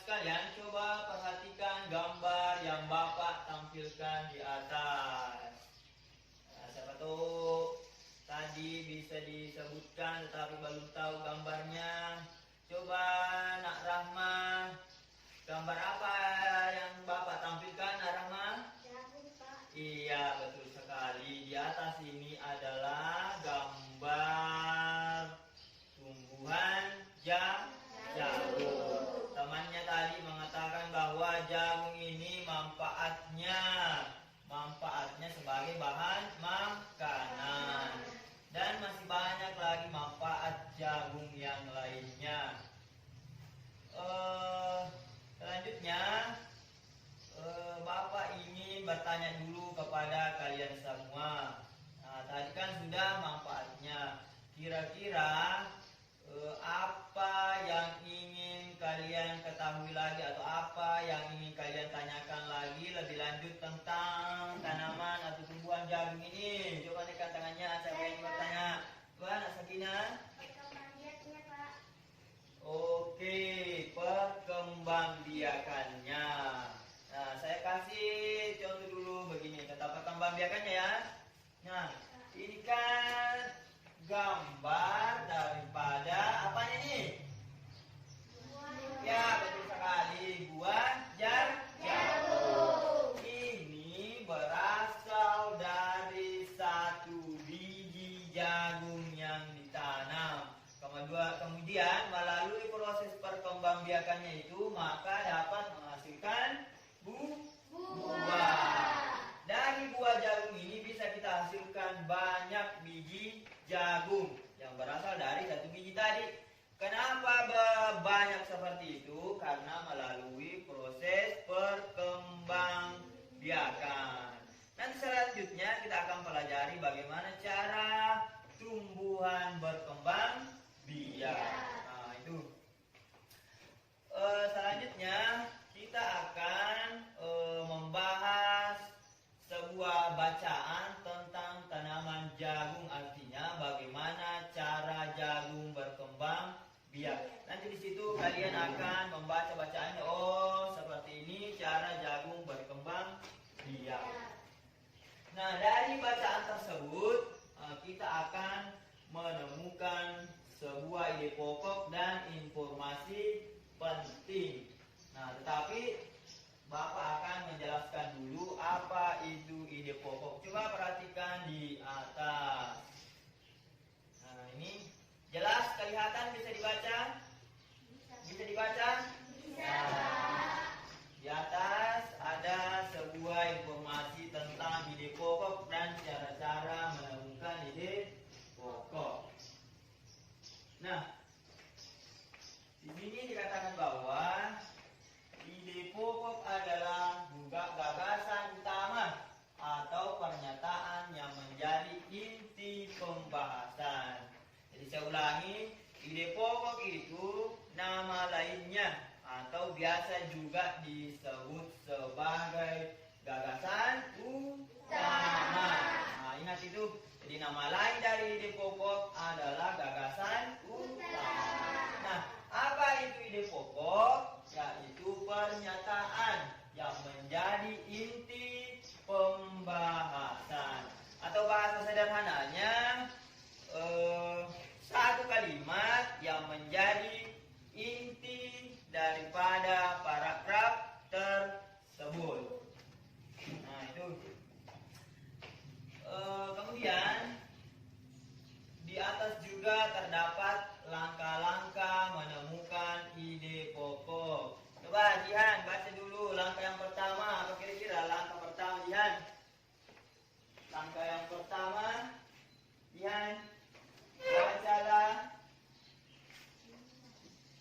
sekalian, coba perhatikan gambar yang Bapak tampilkan di atas. Nah, siapa tahu tadi bisa disebutkan tetapi belum tahu gambarnya. Coba Nak Rahma, gambar apa yang Bapak tampilkan, Nak Rahma? Jagung, Pak. Iya, betul sekali. Di atas ini adalah gambar tumbuhan jagung. Temannya tadi mengatakan bahwa jagung ini manfaatnya sebagai bahan makanan, dan masih banyak lagi manfaat jagung yang lainnya. Selanjutnya Bapak ingin bertanya dulu kepada kalian semua. Nah, tadi kan sudah manfaatnya. Kira-kira apa yang ingin kalian ketahui lagi, atau apa yang ingin kalian tanyakan lagi lebih lanjut tentang tanaman atau tumbuhan jagung ini? Coba angkat tangannya, siapa yang ingin bertanya? Coba Nak Sakina. Perkembangbiakannya, Pak. Oke, perkembangbiakannya. Nah, saya kasih contoh dulu begini, tentang perkembangbiakannya ya. Nah, ini kan gambar daripada apanya ini? Ya, betul sekali, buah jagung. Ini berasal dari satu biji jagung yang ditanam. Kemudian melalui proses perkembangbiakannya itu, maka dapat menghasilkan buah. Dari buah jagung ini bisa kita hasilkan banyak biji jagung yang berasal dari satu biji tadi. Kenapa banyak seperti itu? Karena melalui proses perkembangbiakan. Nanti selanjutnya kita akan pelajari bagaimana cara tumbuhan berkembang biak. Nah, itu. Selanjutnya kita akan membahas sebuah bacaan tentang tanaman jagung, artinya bagaimana cara jagung berkembang biak. Nanti di situ kalian akan membaca bacaannya. Oh, seperti ini cara jagung berkembang biak. Nah, dari bacaan tersebut kita akan menemukan sebuah ide pokok dan informasi penting. Nah, tetapi Bapak akan menjelaskan dulu apa itu ide pokok. Coba perhatikan di atas. Nah, ini jelas kelihatan, bisa dibaca? Bisa dibaca? Bisa. Nah, di atas ada sebuah informasi tentang ide pokok dan cara-cara menemukan ide pokok. Nah, di sini dikatakan bahwa ide pokok adalah gagasan utama atau pernyataan yang menjadi inti pembahasan. Jadi saya ulangi, ide pokok itu nama lainnya atau biasa juga disebut sebagai gagasan utama. Nah, ingat itu. Jadi nama lain dari ide pokok adalah gagasan utama. Nah, apa itu ide pokok? Yaitu pernyataan yang menjadi inti pembahasan. Atau bahasa sederhananya, satu kalimat yang menjadi inti daripada paragraf tersebut. Nah, itu. Kemudian di atas juga terdapat langkah-langkah menemukan ide pokok. Coba Jihan baca dulu langkah yang pertama. Apa kira-kira langkah pertama, Jihan? Langkah yang pertama, Jihan,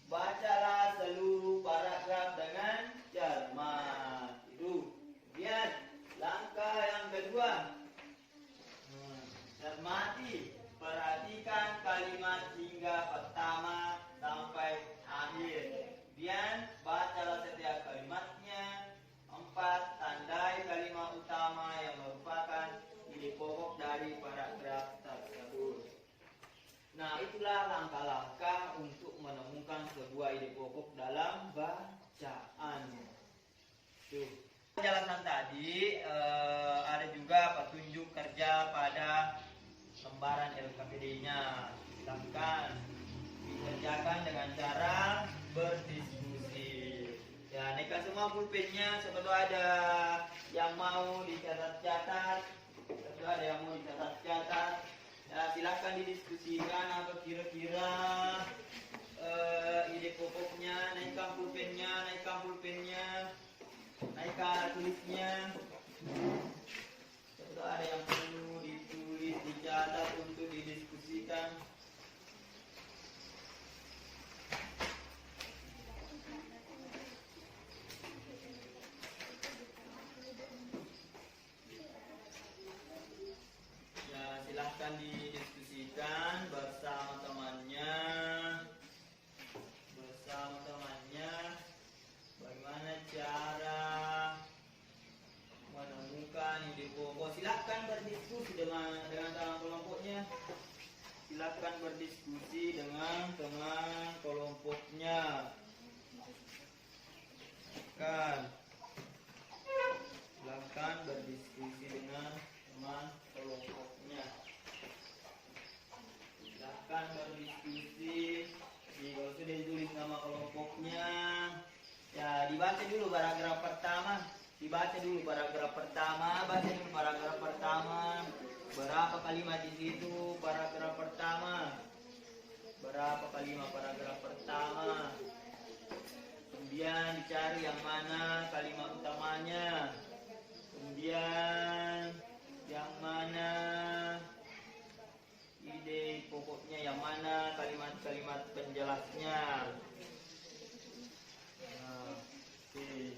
bacalah seluruh paragraf dengan cermat. Itu. Kemudian langkah yang kedua, cermati, perhatikan kalimat hingga pertama sampai akhir. Kemudian bacalah setiap kalimatnya. 4. Tandai kalimat utama yang merupakan ide pokok dari paragraf tersebut. Nah, itulah langkah-langkah untuk menemukan sebuah ide pokok dalam bahasa bacaan. Tuh. Penjelasan tadi ada juga petunjuk kerja pada lembaran LKPD-nya. Silakan dikerjakan dengan cara berdiskusi. Ya, nekan semua pulpennya sebelum ada yang mau dicatat-catat, sebelum ada yang mau dicatat-catat. Ya, silakan didiskusikan apa kira-kira ide pokoknya, naikkan pulpennya, naikkan tulisnya. Sebelum ada yang perlu ditulis, dicatat untuk didiskusikan. Silahkan didiskusikan bersama temannya, bagaimana cara menemukan ide pokok. Silahkan berdiskusi dengan teman kelompoknya. Silahkan berdiskusi dengan teman kelompoknya. Silahkan berdiskusi dengan teman kelompoknya. Silahkan berdiskusi. Kalau sudah ditulis nama kelompoknya, ya dibaca dulu paragraf pertama. Baca dulu paragraf pertama. Berapa kalimat di situ paragraf pertama? Berapa kalimat paragraf pertama? Kemudian dicari yang mana kalimat utamanya. Kemudian yang mana ide pokoknya, yang mana kalimat-kalimat penjelasnya. Oke.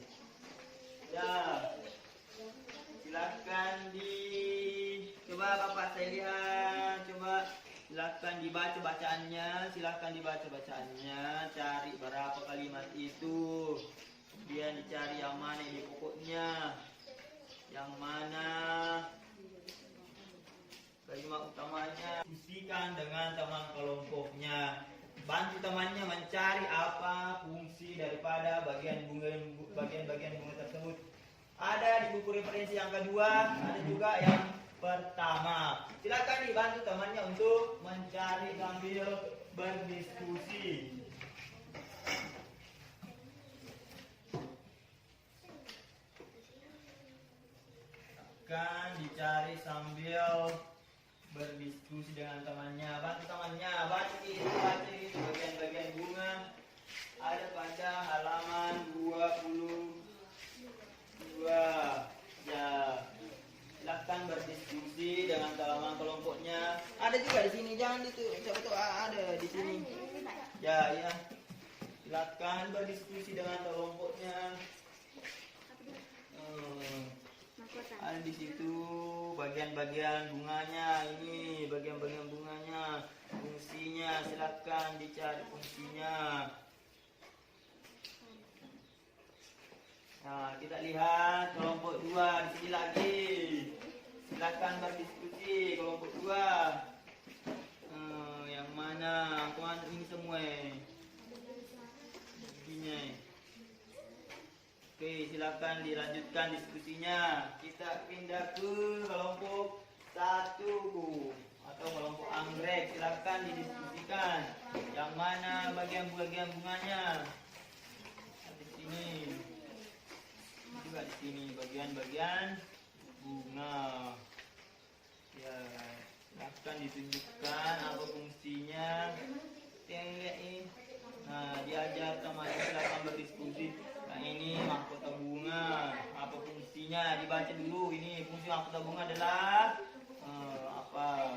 Ya, silakan coba Bapak saya lihat, coba silakan dibaca bacaannya, cari berapa kalimat itu, kemudian dicari yang mana ide pokoknya, yang mana kalimat utamanya. Diskusikan dengan teman kelompoknya. Bantu temannya mencari apa fungsi daripada bagian-bagian bunga tersebut. Ada di buku referensi yang kedua, ada juga yang pertama. Silakan dibantu temannya untuk mencari sambil berdiskusi. Akan dicari sambil berdiskusi dengan temannya. Bantu temannya, baca itu bagian-bagian bunga ada pada halaman 22. Ya, silakan berdiskusi dengan teman kelompoknya. Ada juga di sini, jangan itu betul ada di sini. Ya, silakan berdiskusi dengan kelompoknya. Ada di situ bagian-bagian bunganya, ini bagian-bagian bunganya, fungsinya, silakan dicari fungsinya. Nah, kita lihat kelompok 2 di sini lagi. Silakan berdiskusi kelompok 2. Yang mana? Ini semua. Ini. Oke, silakan dilanjutkan diskusinya. Kita pindah ke kelompok 1 atau kelompok anggrek. Silakan didiskusikan. Yang mana bagian-bagian bunganya? Di sini. Juga di sini bagian-bagian bunga. Ya, silakan ditunjukkan apa fungsinya. Yang lihat ini. Nah, diajar teman, silakan berdiskusi. Nah, ini mahkota bunga, apa fungsinya? Dibaca dulu. Ini fungsi mahkota bunga adalah apa?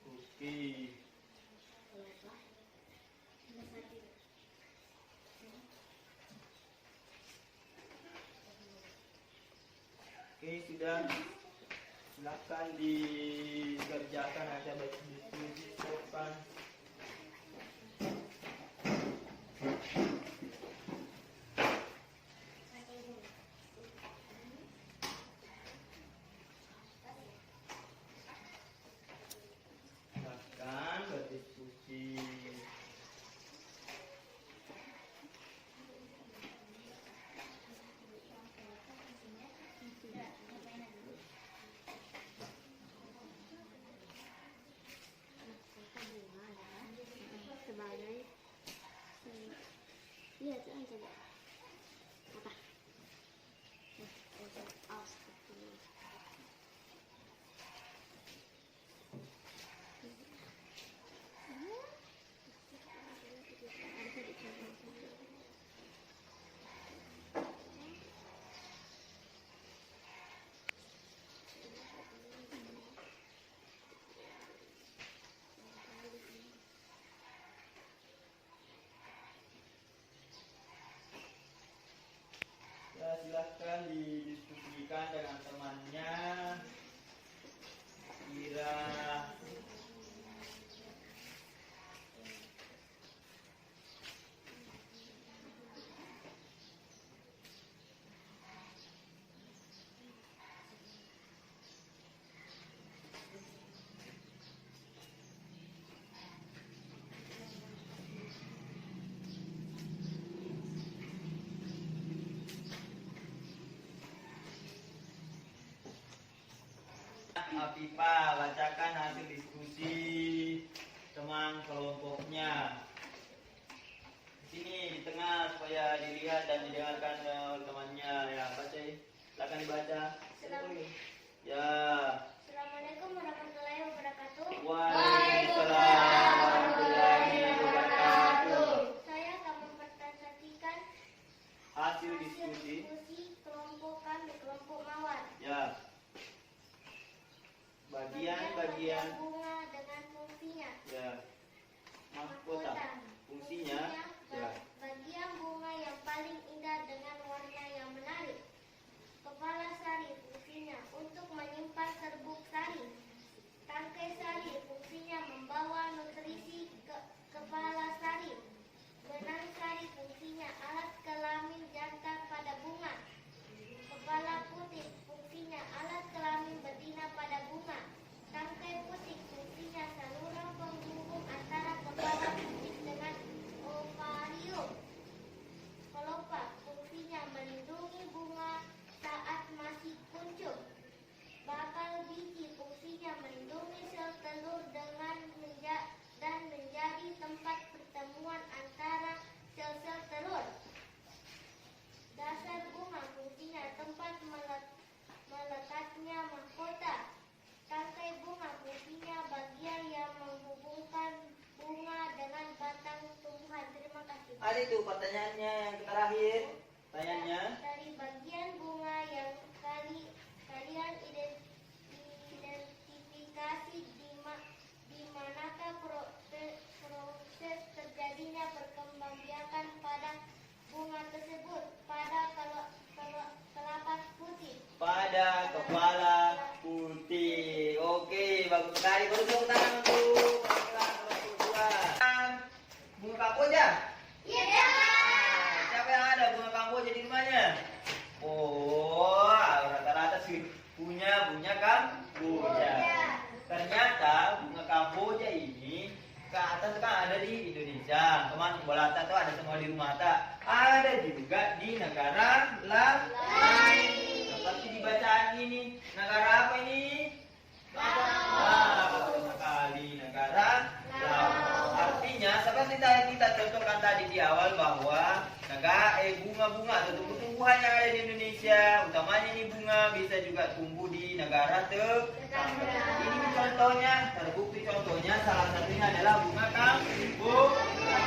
Oke. Oke, sudah. Silakan dikerjakan aja berdiskusi sopan. Lihat aja, Bu. Apa? Awas. Ya, silahkan didiskusikan dengan temannya. Kira Afifa, bacakan hasil diskusi teman kelompoknya. Di sini di tengah supaya dilihat dan didengarkan oleh temannya. Ya, baca. Silakan dibaca. Ya. Assalamualaikum warahmatullahi wabarakatuh. Waalaikumsalam warahmatullahi wabarakatuh. Saya akan mempresentasikan Hasil hasil diskusi. diskusi kelompok kami, kelompok Mawar. Ya. Bagian-bagian. Bunga dengan fungsinya. Ya. Mahkota. Fungsinya. Ya. Bagian bunga yang paling indah dengan warna yang menarik. Kepala sari fungsinya untuk menyimpan serbuk sari. Tangkai sari fungsinya membawa nutrisi ke kepala sari. Benang sari fungsinya alat kelamin jantan pada bunga. Kepala putih fungsinya alat kelamin betina pada bunga. Tangkai putih fungsinya saluran penghubung antara kepala putih dengan ovarium. Kelopak fungsinya melindungi bunga saat masih kuncup. Bakal biji fungsinya melindungi sel telur dengan dan menjadi tempat pertemuan antara sel-sel telur. Dasar bunga fungsinya tempat meletaknya mahkota. Tangkai bunga fungsinya bagian yang menghubungkan bunga dengan batang tumbuhan. Terima kasih. Ada itu pertanyaannya yang terakhir. Pertanyaannya. Dari bagian bunga yang kalian identifikasi di manakah proses terjadinya perkembangbiakan pada bunga tersebut? Pada telapak putih. Pada kepala putih. Oke, bagus sekali. Baru tepuk tangan untuk kelompok dua. Bunga kamboja. Iya. Siapa yang ada bunga kamboja di rumahnya? Oh, rata-rata sih punya kamboja. Ternyata bunga kamboja ini ke atas kan ada di Indonesia. Teman bola itu ada semua di rumah tak? Ada juga di negara lain. Seperti di bacaan ini, negara apa ini? Betul sekali, negara Laos. Artinya seperti kita contohkan tadi di awal bahwa bunga-bunga atau tumbuh-tumbuhan yang ada di Indonesia, utamanya ini bunga bisa juga tumbuh di negara tetangga. Ini contohnya, terbukti contohnya salah satunya adalah bunga kamboja.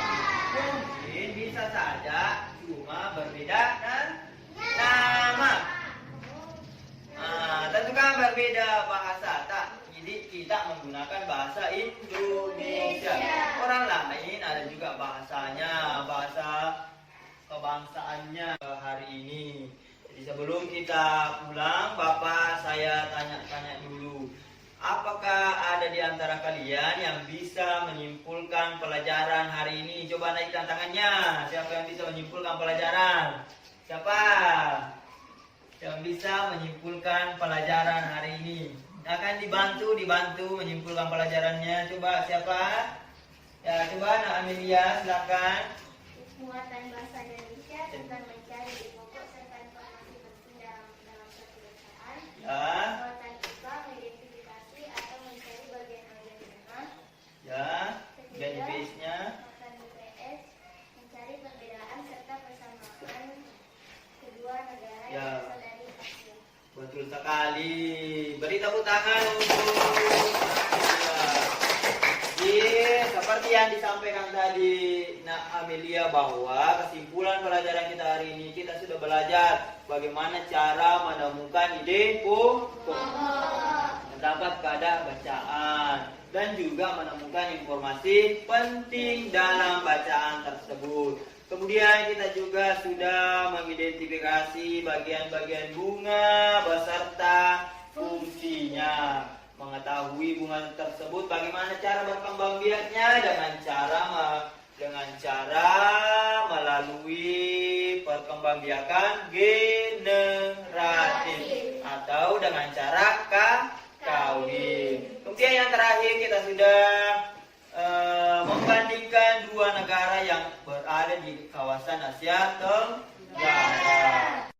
Mungkin bisa saja cuma berbeda nama. Tentu kan berbeda bahasa tak. Jadi kita menggunakan bahasa Indonesia. Orang lain ada juga bahasanya, bahasa kebangsaannya hari ini. Jadi sebelum kita pulang, Bapak saya tanya-tanya dulu. Apakah ada di antara kalian yang bisa menyimpulkan pelajaran hari ini? Coba naikkan tangannya. Siapa yang bisa menyimpulkan pelajaran? Siapa yang bisa menyimpulkan pelajaran hari ini? Akan dibantu menyimpulkan pelajarannya. Coba siapa? Ya, coba Nak Amelia, silakan. Muatan bahasa Indonesia tentang mencari di pokok serta informasi penting dalam satu bacaan. Ya. Muatan IPA mengidentifikasi atau mencari bagian-bagian nama. Ya. Dan IPS-nya. Muatan IPS mencari perbedaan serta tangan untuk seperti yang disampaikan tadi Nak Amelia, bahwa kesimpulan pelajaran kita hari ini, kita sudah belajar bagaimana cara menemukan ide pokok, mendapat keadaan bacaan, dan juga menemukan informasi penting dalam bacaan tersebut. Kemudian kita juga sudah mengidentifikasi bagian-bagian bunga beserta fungsinya, mengetahui bunga tersebut bagaimana cara berkembang biaknya dengan cara melalui perkembangbiakan generatif atau dengan cara kawin. Kemudian yang terakhir kita sudah membandingkan dua negara yang berada di kawasan Asia Tenggara.